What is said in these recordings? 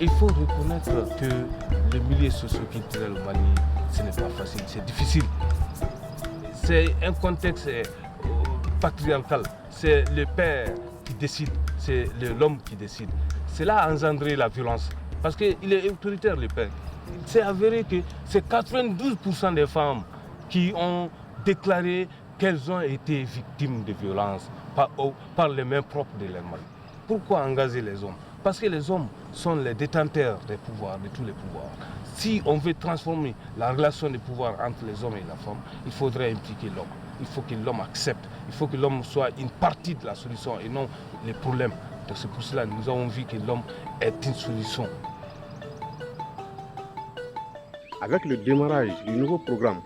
Il faut reconnaître que le milieu socio-culturel au Mali, ce n'est pas facile, c'est difficile. C'est un contexte patriarcal, c'est le père qui décide, c'est l'homme qui décide. Cela a engendré la violence, parce qu'il est autoritaire le père. C'est avéré que c'est 92% des femmes qui ont déclaré qu'elles ont été victimes de violences par les mains propres de leur mari. Pourquoi engager les hommes? Parce que les hommes sont les détenteurs des pouvoirs, de tous les pouvoirs. Si on veut transformer la relation de pouvoir entre les hommes et la femme, il faudrait impliquer l'homme. Il faut que l'homme accepte, il faut que l'homme soit une partie de la solution et non les problèmes. Donc c'est pour cela que nous avons vu que l'homme est une solution. Avec le démarrage du nouveau programme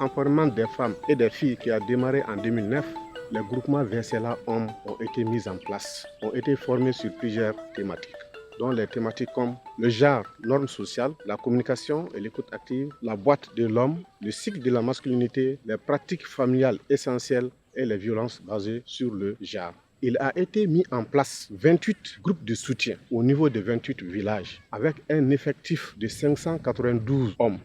enfermement des femmes et des filles qui a démarré en 2009, les groupements Vincella Hommes ont été mis en place, ont été formés sur plusieurs thématiques, dont les thématiques comme le genre, normes sociales, la communication et l'écoute active, la boîte de l'homme, le cycle de la masculinité, les pratiques familiales essentielles et les violences basées sur le genre. Il a été mis en place 28 groupes de soutien au niveau de 28 villages avec un effectif de 592 hommes.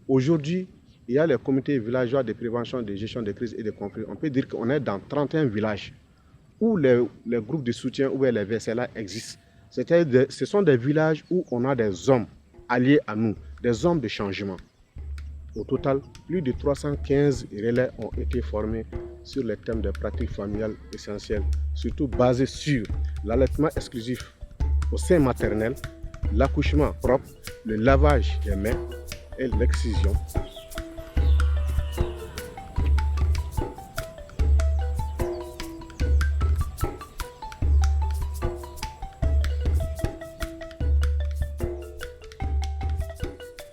Aujourd'hui, il y a les comités villageois de prévention, de gestion des crises et des conflits. On peut dire qu'on est dans 31 villages où les groupes de soutien ou les VCLA existent. Ce sont des villages où on a des hommes alliés à nous, des hommes de changement. Au total, plus de 315 relais ont été formés sur les thèmes des pratiques familiales essentielles, surtout basés sur l'allaitement exclusif au sein maternel, l'accouchement propre, le lavage des mains et l'excision.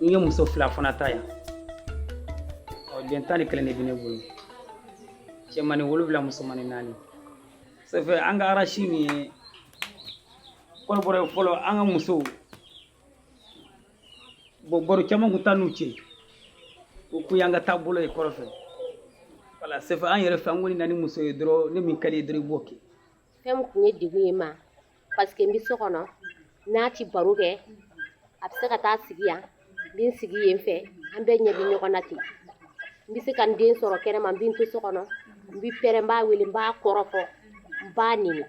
N ye muso fila fana ta yan den tan ni kelen de bɛ ne bolo cɛmani 7 musomani 4 ça fait an ka arachi min ye kɔrɔbɔrɔ fɔlɔ an ka musow baro caman kun taa n'u cɛ o kun y'an ka taabolo ye kɔrɔfɛ voilà ça fait an yɛrɛ fɛ an kɔni na ni muso ye dɔrɔn ne min ka di ye dɔrɔn i b'o kɛ fɛn min kun ye degun ye ma parce que n bɛ so kɔnɔ n'a ti baro kɛ a bɛ se ka taa sigi yan n bɛ n sigi yen fɛ an bɛɛ ɲɛ bɛ ɲɔgɔn na ten n bɛ se ka n den sɔrɔ kɛnɛma n bɛ n to so kɔnɔ n bɛ pɛrɛn n b'a wele n b'a kɔrɔfɔ n b'a nɛni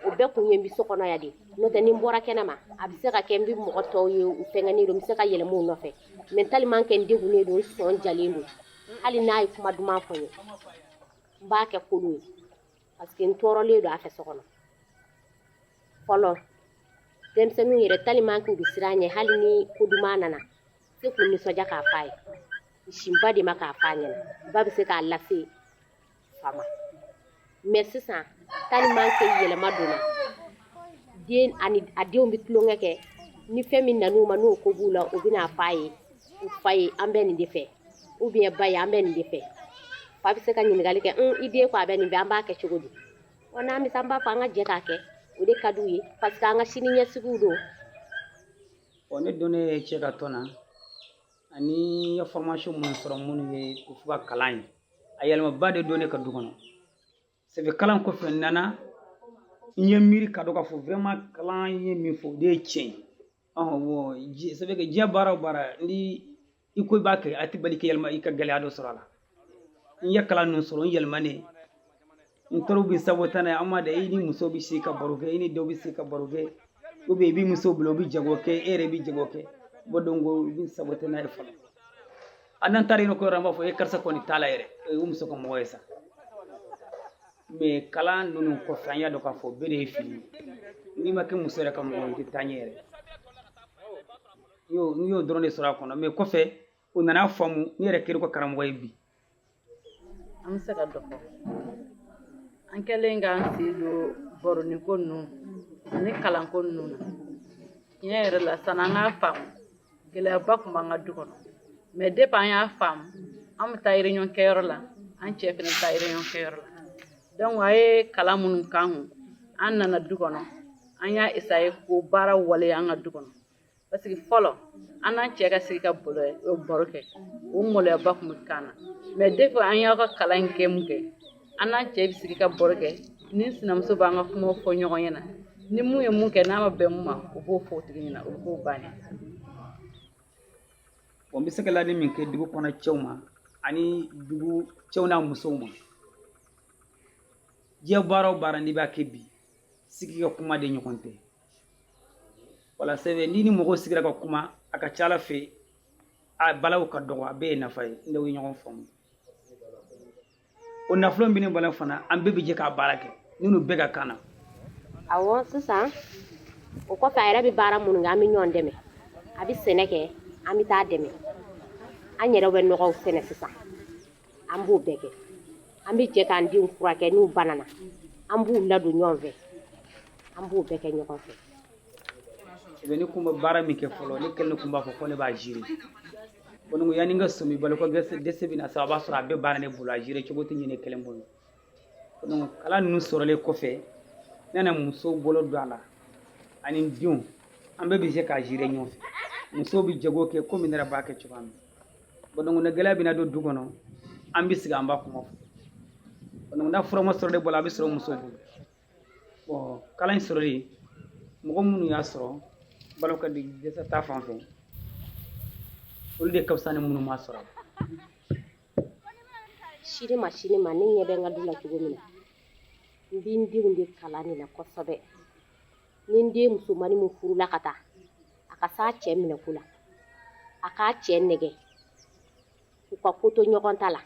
o bɛɛ kun ye n bɛ so kɔnɔ yan de n'o tɛ ni n bɔra kɛnɛma a bɛ se ka kɛ n bɛ mɔgɔ tɔw ye u fɛngɛnen don n bɛ se ka yɛlɛma u nɔfɛ mais tellement que n degunnen don n sɔn jalen don hali n'a ye kuma duman fɔ n ye n b'a kɛ kolon ye parce que n tɔɔrɔlen don a fɛ so kɔnɔ fɔlɔ denmisɛnninw yɛrɛ tellement que u bɛ siran ɲɛ hali ni ko duman nana se k'u nisɔndiya k'a f'a ye sinba de ma k'a f'a ɲɛna ba bɛ se k'a lase fa ma mais sisan tellement que yɛlɛma donna den ani a denw bɛ tulonkɛ kɛ ni fɛn min nan'u ma n'o ko b'u la u bɛna f'a ye u fa ye an bɛ nin de fɛ ou bien ba ye an bɛ nin de fɛ fa bɛ se ka ɲininkali kɛ i den ko a bɛ nin fɛ an b'a kɛ cogo di wa n'an bɛ se an b'a fɔ an ka jɛ k'a kɛ o de ka d'u ye parce que an ka sini ɲɛsigiw don. ne donnen cɛ ka tɔn na ani ye formation minnu sɔrɔ minnu ye ko fo ka kalan ye a yɛlɛmaba de don ne ka du kɔnɔ ça fait kalan kɔfɛ n nana n ye miiri ka dɔn k'a fɔ vraiment kalan ye min fɔ o de ye tiɲɛ ye ça fait que diɲɛ baara o baara ni i ko i b'a kɛ a tɛ bali i ka gɛlɛya dɔ sɔrɔ a la n ye kalan ninnu sɔrɔ n yɛlɛmanen n tɔrɔ bɛ sabota n'a ye an m'a dɔn i ni muso bɛ se ka baro kɛ i ni dɔw bɛ se ka baro kɛ ou bien i b'i muso bila o bɛ jago kɛ e yɛrɛ bɛ jago kɛ donc i bɛ sabota n'a ye fɔlɔ a n'an taara yen nɔ ko yɔrɔ an b'a fɔ karisa kɔni t'a la yɛrɛ o muso ka mɔgɔ ye sa mais kalan ninnu kɔfɛ an y'a dɔn k'a fɔ bɛɛ de ye fili n'i ma kɛ muso yɛrɛ ka mɔgɔ ye i tɛ taa ɲɛ yɛrɛ n y'o dɔrɔn de sɔrɔ a kɔnɔ mais kɔfɛ o nana faamu ne yɛrɛ kɛra ko karamɔgɔ ye bi. An bɛ se ka dɔ fɔ an kɛlen k'an sen don baroniko ninnu ani kalanko ninnu na tiɲɛ yɛrɛ la sanni an k'a faamu gɛlɛyaba tun b'an ka du kɔnɔ mais depuis an y'a faamu an bɛ taa réunion kɛyɔrɔ la an cɛ fana bɛ taa réunion kɛyɔrɔ la donc a ye kalan minnu k'an kun an nana du kɔnɔ an y'a essayer k'o baara waleya an ka du kɔnɔ parce que fɔlɔ an n'an cɛ ka sigi ka baro kɛ o maloyaba tun bɛ k'an na mais depuis an y'aw ka kalan in kɛ mun kɛ an n'an cɛ bɛ sigi ka baro kɛ ni sinamuso b'an ka kumaw fɔ ɲɔgɔn ɲɛna ni mun ye mun kɛ n'a ma bɛn mun ma o b'o fɔ o tigi ɲɛna o b'o banni bon n bɛ se ka ladili min kɛ dugu kɔnɔ cɛw ma ani dugu cɛw n'a musow ma diɲɛ baara o baara n'i b'a kɛ bi sigi ka kuma de ɲɔgɔn tɛ wala sɛbɛ n'i ni mɔgɔw sigira ka kuma a ka ca ala fɛ a balaw ka dɔgɔ a bɛɛ ye nafa ye n'aw ye ɲɔgɔn faamu o nafolo min bɛ ne bala fana an bɛɛ bɛ jɛ k'a baara kɛ n'u bɛɛ ka kan na awɔ sisan o kɔfɛ a yɛrɛ bɛ baara minnu kɛ an bɛ ɲɔgɔn dɛmɛ a bɛ sɛnɛ kɛ an bɛ taa dɛmɛ an yɛrɛ bɛ nɔgɔw sɛnɛ sisan an b'o bɛɛ kɛ an bɛ jɛ k'an denw furakɛ n'u banana an b'u ladon ɲɔgɔn fɛ an b'o bɛɛ kɛ ɲɔgɔn fɛ ne kun bɛ baara min kɛ fɔlɔ ne kɛlen kun b'a fɔ ko ne b'a géré ko ne ko yanni n ka somi balo ko dɛsɛ bɛ na sa a b'a sɔrɔ a bɛɛ baara ne bolo a géré cogo tɛ ɲini kelen bolo donc kalan ninnu sɔrɔlen kɔfɛ ne na musow bolo don a la ani denw an bɛɛ bɛ jɛ k'a géré ɲɔgɔn fɛ musow bɛ jago kɛ komi ne yɛrɛ b'a kɛ cogoya min bon donc ne gɛlɛya bɛ na don du kɔnɔ an bɛ sigi an b'a kuma fɔ donc n'a fura ma sɔrɔ ne bolo a bɛ sɔrɔ musow bolo bon kalan in sɔrɔlen mɔgɔ minnu y'a sɔrɔ balo ka di dɛsɛ ta fan fɛ olu de ka fisa ni minnu ma sɔrɔ sini ma ne ɲɛ bɛ n ka du la cogo min na n bɛ n denw de kalan nin na kosɛbɛ ni n den musomani min furula ka taa a ka s'a cɛ minɛko la a k'a cɛ nɛgɛ u ka ko to ɲɔgɔn ta la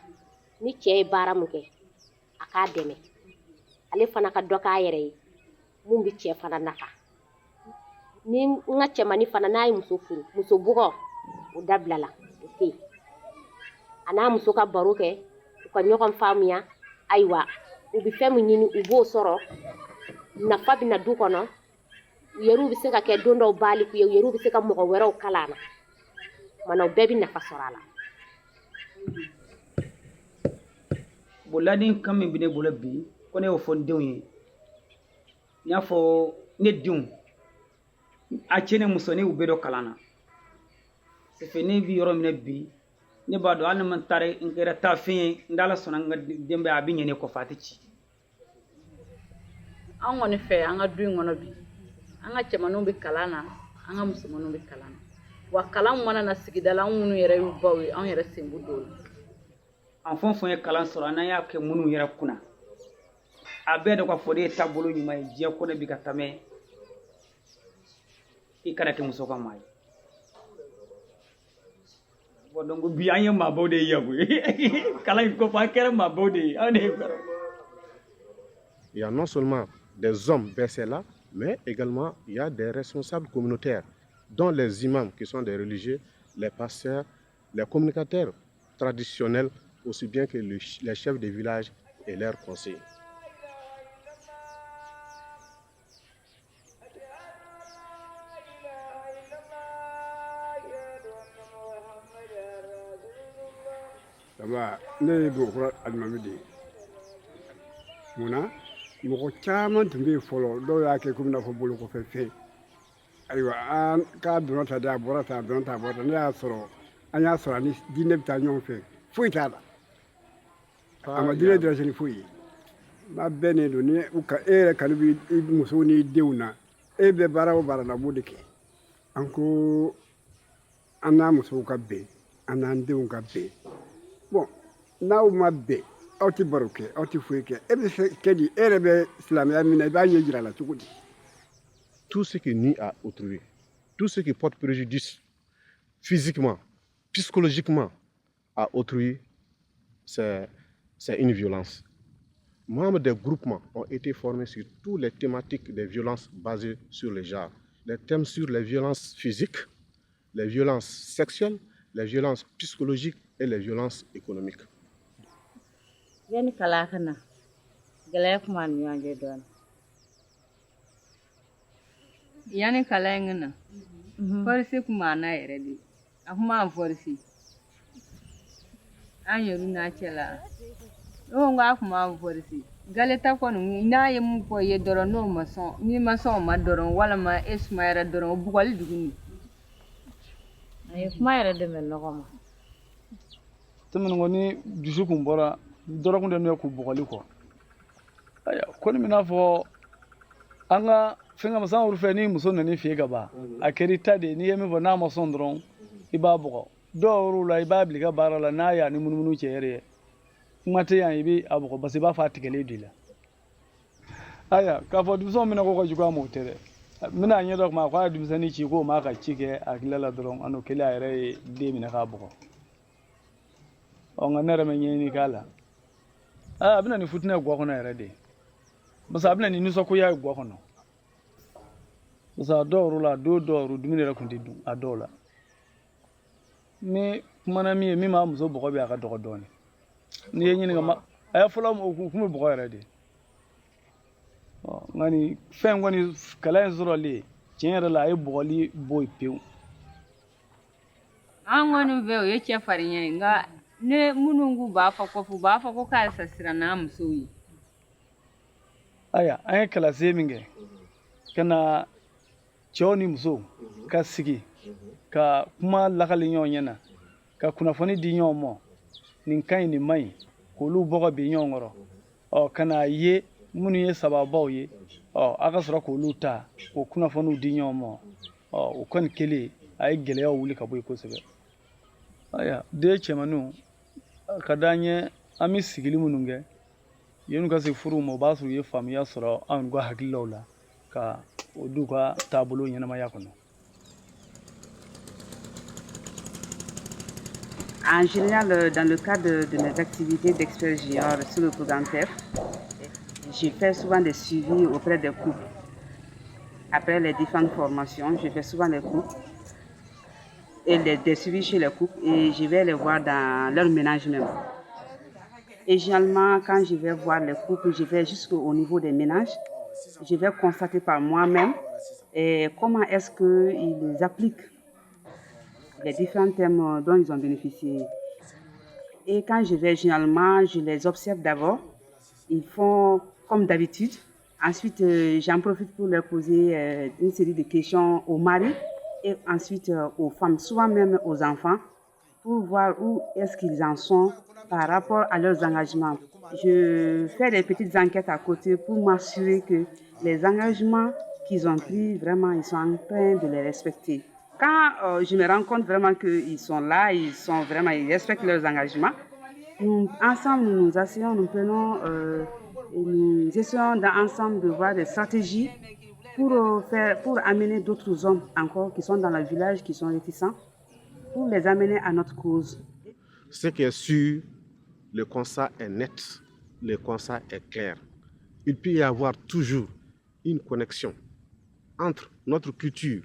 ni cɛ ye baara min kɛ a k'a dɛmɛ ale fana ka dɔ k'a yɛrɛ ye mun bɛ cɛ fana nafa ni n ka cɛmani fana n'a ye muso furu muso bugɔ o dabila la o tɛ yen a n'a muso ka baro kɛ u ka ɲɔgɔn faamuya ayiwa u bɛ fɛn min ɲini u b'o sɔrɔ nafa bɛ na du kɔnɔ u yɛrɛw bɛ se ka kɛ don dɔw baaliku ye u yɛrɛw bɛ se ka mɔgɔ wɛrɛw kalan na mana u bɛɛ bɛ nafa sɔrɔ a la bon ladili kan min bɛ ne bolo bi ko ne y'o fɔ n denw ye n y'a fɔ ne denw a cɛ ni muso ne y'u bɛɛ dɔ kalan na ça fait ne bɛ yɔrɔ min na bi ne b'a dɔn hali ni ma taara n kɛra taafɛn ye n dala sɔnna n ka denbaya a bɛ ɲɛ ne kɔfɛ a tɛ ci an kɔni fɛ an ka du in kɔnɔ bi an ka cɛmanninw bɛ kalan na an ka musomanninw bɛ kalan na wa kalan mana na sigida la an minnu yɛrɛ y'u baw ye an yɛrɛ sen b'u dɔw la an fɛn o fɛn ye kalan sɔrɔ n'an y'a kɛ minnu yɛrɛ kunna a bɛɛ de ka fɔ de ye taabolo ɲuman ye diɲɛ ko ne bɛ ka tɛmɛ i kana kɛ muso ka maa ye bon donc bi an ye maabaw de ye yan koyi kalan in kɔfɛ an kɛra maabaw de ye anw de ye Il y a non seulement des hommes versés là, mais également il y a des responsables communautaires, dont les imams qui sont des religieux, les pasteurs, les communicateurs traditionnels, aussi bien que les chefs de village et leurs conseillers. Ne ye Bokura Alimami de ye munna mɔgɔ caman tun bɛ yen fɔlɔ dɔw y'a kɛ komi i n'a fɔ bolokɔfɛ fɛn ayiwa an k'a dɔn ta de a bɔra tan a dɔn ta a bɔra tan ne y'a sɔrɔ an y'a sɔrɔ ani diinɛ bɛ taa ɲɔgɔn fɛ foyi t'a la a ma diinɛ dɛrɛse ni foyi ye n'a bɛɛ ne don ni e yɛrɛ kanu bɛ i musow n'i denw na e bɛ baara o baara la a b'o de kɛ an ko an n'a musow ka bɛn an n'an denw ka bɛn bon n'aw ma bɛn aw tɛ baro kɛ aw tɛ foyi kɛ e bɛ se kɛ di e yɛrɛ bɛ silamɛya min na i b'a ɲɛ jira a la cogo di. Tout ce qui nuit à autrui, tout ce qui porte préjudice physiquement, psychologiquement à autrui, c'est une violence. Membres des groupements ont été formés sur toutes les thématiques des violences basées sur les genres. Les thèmes sur les violences physiques, les violences sexuelles, les violences psychologiques et les violences économiques. Yani kala kana gɛlɛya kuma ni ɲɔgɔn cɛ dɔɔnin yani kala in na forisi kuma na yɛrɛ de a kuma an forisi an yɛrɛ n'a cɛ la n'o ko a kuma an forisi galeta kɔni n'a ye mun fɔ i ye dɔrɔn n'o ma sɔn n'i ma sɔn o ma dɔrɔn walima e sumayara dɔrɔn o bugɔli duguni a ye kuma yɛrɛ dɛmɛ nɔgɔ ma tɛmɛnen kɔ ni dusu kun bɔra dɔrɔn de n'o ye k'u bugɔli kɔ ko ni mina fɔ an ka fenga masan uru fe ni muso nani fi gaba akeri tade ni yemi bona ma sondron ibabugo do uru la ibabli ga barala na ya ni mununu chere mate yan ibi abugo basi ba fa tikele dila aya ka fo du so mina ko juga mo tere mina anya dok ma kwa du sani ci ko ma ka cike akilala dron ano kila ere de mina ka bugo on nere men ni kala abina ni futuna gwa ko na ere de basa abina ni nuso ko ya gwa ko no basa do la do dumine ra kundi du adola me mana mi ma muso bugo bi aka do doni ni yenyi ngama aya fulam o kuma bugo ere de ngani fen ngani kala zuro le tinyere la ay bogoli boy pew angonu be o yake farinya nga ne munungu ba fa ko ka sasira na musoyi aya ay kala zeminge kana choni muso ka sigi ka kuma lakali nyonyana ka kuna foni di nyomo nin kan ni mai ko lu bogo bi nyongoro o kana ye munu ye sababaw ye aka sɔrɔ k'olu ta o kunnafoniw di ɲɔgɔn ma o kɔni kelen a ye gɛlɛyaw wuli ka bɔ yen kosɛbɛ aya den cɛmanninw ka d'an ye an bɛ sigili minnu kɛ yan'u ka se furuw ma o b'a sɔrɔ u ye faamuya sɔrɔ anw ka hakililaw la ka o d'u ka taabolo ɲɛnamaya kɔnɔ. En général, dans le cadre de mes activités d'expert junior sur le programme TEF, je fais souvent des suivis auprès des couples. Après les différentes formations, je fais souvent les couples et des suivis chez les couples et je vais les voir dans leur ménage même. Et généralement, quand je vais voir les couples, je vais jusqu'au niveau des ménages. Je vais constater par moi-même comment est-ce qu'ils appliquent les différents thèmes dont ils ont bénéficié. Et quand je vais généralement, je les observe d'abord. Ils font comme d'habitude. Ensuite, j'en profite pour leur poser une série de questions aux maris et ensuite aux femmes, souvent même aux enfants, pour voir où est-ce qu'ils en sont par rapport à leurs engagements. Je fais des petites enquêtes à côté pour m'assurer que les engagements qu'ils ont pris, vraiment, ils sont en train de les respecter. Quand je me rends compte vraiment qu'ils sont là, ils respectent leurs engagements, ensemble, nous nous asseyons, nous prenons... nous essayons ensemble de voir des stratégies pour amener d'autres hommes encore qui sont dans le village, qui sont réticents, pour les amener à notre cause. Ce qui est sûr, le constat est net, le constat est clair. Il peut y avoir toujours une connexion entre notre culture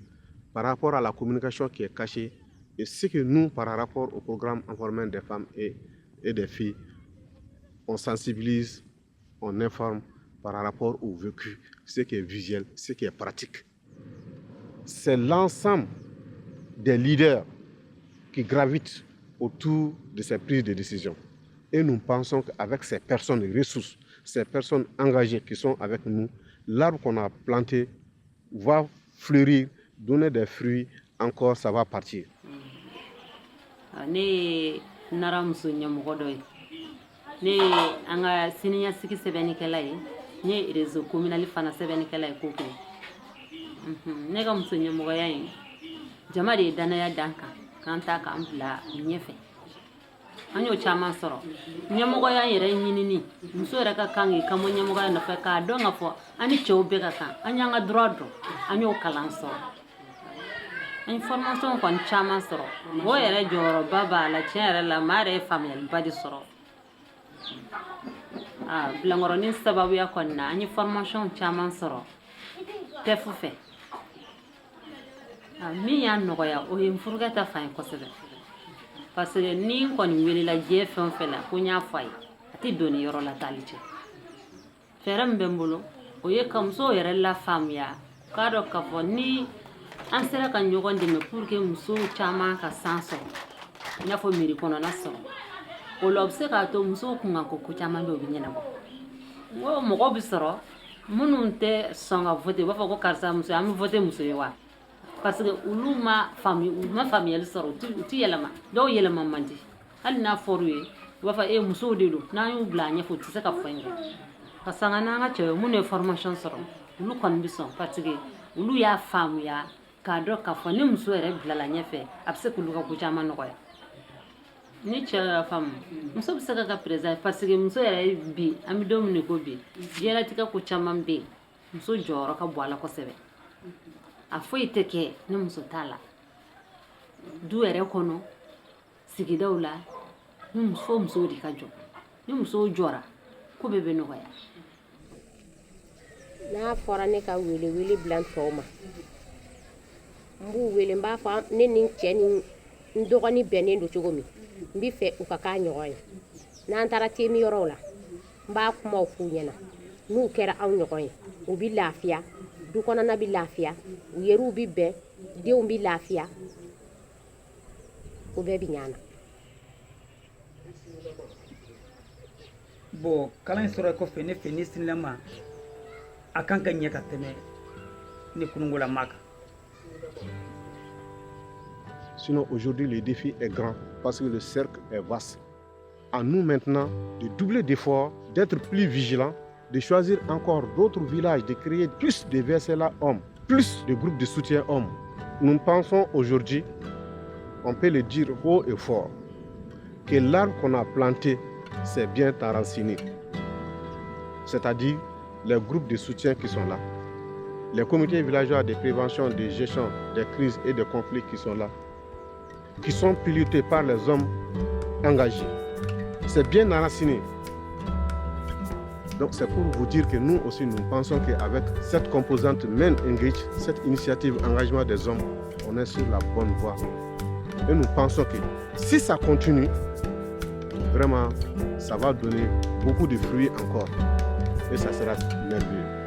par rapport à la communication qui est cachée et ce que nous, par rapport au programme informel des femmes et des filles, on sensibilise, on informe par rapport au vécu, ce qui est visuel, ce qui est pratique. C'est l'ensemble des leaders qui gravitent autour de ces prises de décision. Et nous pensons qu'avec ces personnes ressources, ces personnes engagées qui sont avec nous, l'arbre qu'on a planté va fleurir, donner des fruits, encore ça va partir. Ne anga siniya sigi sɛbɛnni kɛla ye ne réseau communal fana sɛbɛnni kɛla ye ko ne ka muso ɲɛmɔgɔya in jama de ye danaya dan kan k'an ta k'an bila ɲɛfɛ an y'o caman sɔrɔ ɲɛmɔgɔya yɛrɛ ɲinini muso yɛrɛ ka kan k'i kamo ɲɛmɔgɔya nɔfɛ k'a dɔn ka fɔ an ni cɛw bɛɛ ka kan an y'an ka droit dɔn an y'o kalan sɔrɔ an ye formation kɔni caman sɔrɔ o yɛrɛ jɔyɔrɔba b'a la tiɲɛ yɛrɛ la maa yɛrɛ ye faamuyaliba de sɔrɔ bilangɔrɔnin sababuya kɔni na an ye formation caman sɔrɔ TEF fɛ min y'a nɔgɔya o ye n furukɛ ta fan ye kosɛbɛ parce que ni n kɔni welela diɲɛ fɛn o fɛn la ko n y'a fɔ a ye a tɛ don ni yɔrɔ la taali cɛ fɛɛrɛ min bɛ n bolo o ye ka musow yɛrɛ lafaamuya k'a dɔn k'a fɔ ni an sera ka ɲɔgɔn dɛmɛ pour que musow caman ka san sɔrɔ i n'a fɔ mairie kɔnɔna sɔrɔ o la o bɛ se k'a to musow kun kan ko caman bɛ o bɛ ɲɛnabɔ n ko mɔgɔw bɛ sɔrɔ minnu tɛ sɔn ka voter u b'a fɔ ko karisa muso an bɛ voter muso ye wa parce que olu ma faamuyali sɔrɔ u tɛ yɛlɛma dɔw yɛlɛma man di hali n'a fɔra u ye u b'a fɔ musow de don n'an y'u bila a ɲɛfɛ u tɛ se ka fɔ n kɔ ka sanga n'an ka cɛw minnu ye formation sɔrɔ olu kɔni bi sɔn parce que olu y'a faamuya k'a dɔn k'a fɔ ni muso yɛrɛ bilala ɲɛfɛ a bɛ se k'olu ka ko caman nɔgɔya ni cɛ y'a faamu muso bɛ se ka président parce que muso yɛrɛ bi an bɛ don min ko bi diɲɛlatigɛ ko caman bɛ yen muso jɔyɔrɔ ka bon a la kosɛbɛ a foyi tɛ kɛ ni muso t'a la du yɛrɛ kɔnɔ sigidaw la ni muso de ka jɔ ni muso jɔra ko bɛɛ bɛ nɔgɔya n'a fɔra ne ka wele bila n tɔw ma n b'u wele n b'a fɔ ne ni n cɛ ni n dɔgɔnin bɛnnen don cogo min n bɛ fɛ u ka k'a ɲɔgɔn ye n'an taara temi yɔrɔw la n b'a kumaw f'u ɲɛna n'u kɛra anw ɲɔgɔn ye u bɛ lafiya du kɔnɔna bɛ lafiya u yɛrɛw bɛ bɛn denw bɛ lafiya u bɛɛ bɛ ɲana bon kalan in sɔrɔ kɔfɛ ne fɛ ne sinila ma a kan ka ɲɛ ka tɛmɛ ne kunungola maa kan. Sinon, aujourd'hui, le défi est grand parce que le cercle est vaste. À nous maintenant de doubler d'efforts, d'être plus vigilants, de choisir encore d'autres villages, de créer plus de VSLA hommes, plus de groupes de soutien hommes. Nous pensons aujourd'hui, on peut le dire haut et fort, que l'arbre qu'on a planté s'est bien enraciné. C'est-à-dire les groupes de soutien qui sont là, les comités villageois de prévention, de gestion des crises et des conflits qui sont là, qui sont pilotés par les hommes engagés. C'est bien enraciné. Donc c'est pour vous dire que nous aussi, nous pensons qu'avec cette composante main engage, cette initiative engagement des hommes, on est sur la bonne voie. Et nous pensons que si ça continue, vraiment, ça va donner beaucoup de fruits encore. Et ça sera merveilleux.